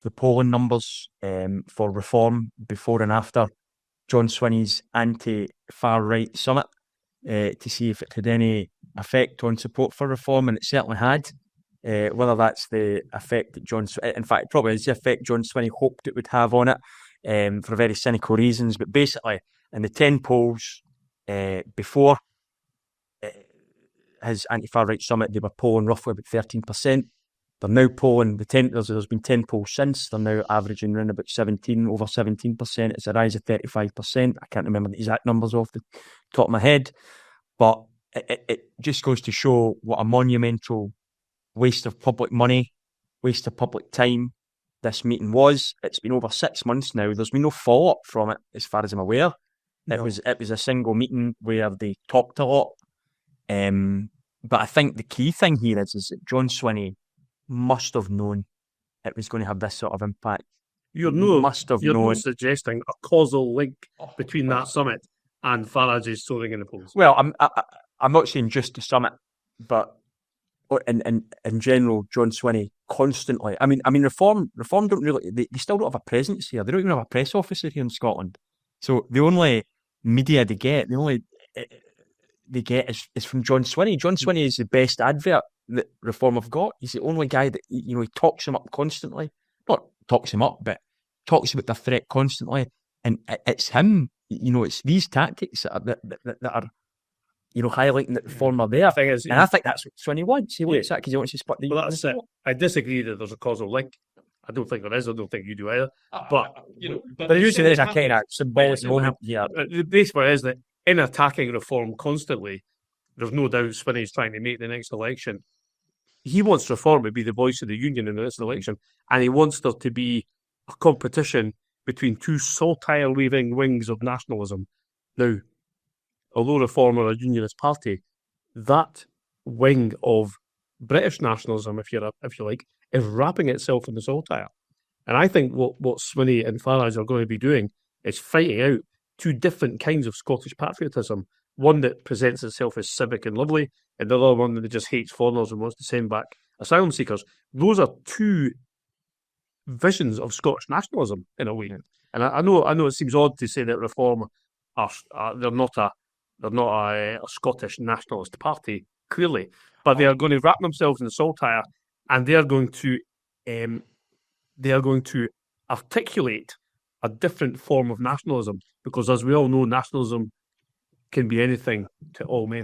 the polling numbers for reform before and after John Swinney's anti-far right summit to see if it had any effect on support for reform, and it certainly had. Whether that's the effect that in fact, it probably is the effect John Swinney hoped it would have on it, for very cynical reasons. But basically, in the 10 polls before his anti-far right summit, they were polling roughly about 13%. They're now polling there's been 10 polls since. They're now averaging around about over 17%. It's a rise of 35%. I can't remember the exact numbers off the top of my head, but it just goes to show what a monumental waste of public money, waste of public time this meeting was. It's been over 6 months now. There's been no follow-up from it, as far as I'm aware. No. It was a single meeting where they talked a lot. But I think the key thing here is that John Swinney must have known it was going to have this sort of impact. You're not suggesting a causal link between that summit and Farage's soaring in the polls. Well, I'm not saying just the summit, but in general, John Swinney constantly. I mean, Reform don't really. They still don't have a presence here. They don't even have a press officer here in Scotland. So the only media they get is from John Swinney. John Swinney is the best advert that Reform have got. He's the only guy that he talks him up constantly. Not talks him up, but talks about the threat constantly. And it's him. It's these tactics that are highlighting that Reform are there. I think that's what Swinney wants. He wants that because he wants to split the. Well, that's it. I disagree that there's a causal link. I don't think there is. I don't think you do either. But usually there's a kind of symbolic moment here. The base point is that in attacking Reform constantly, there's no doubt Swinney's trying to make the next election. He wants Reform to be the voice of the union in the next election, and he wants there to be a competition between two saltire-waving wings of nationalism. Now, although Reform are a unionist party, that wing of British nationalism, if you like, is wrapping itself in the saltire. And I think what Swinney and Farage are going to be doing is fighting out two different kinds of Scottish patriotism. One that presents itself as civic and lovely, and the other one that just hates foreigners and wants to send back asylum seekers. Those are two visions of Scottish nationalism in a way. And I know it seems odd to say that Reform they're not a Scottish nationalist party, clearly, but they are going to wrap themselves in the saltire, and they are going to articulate a different form of nationalism, because as we all know, nationalism can be anything to all men.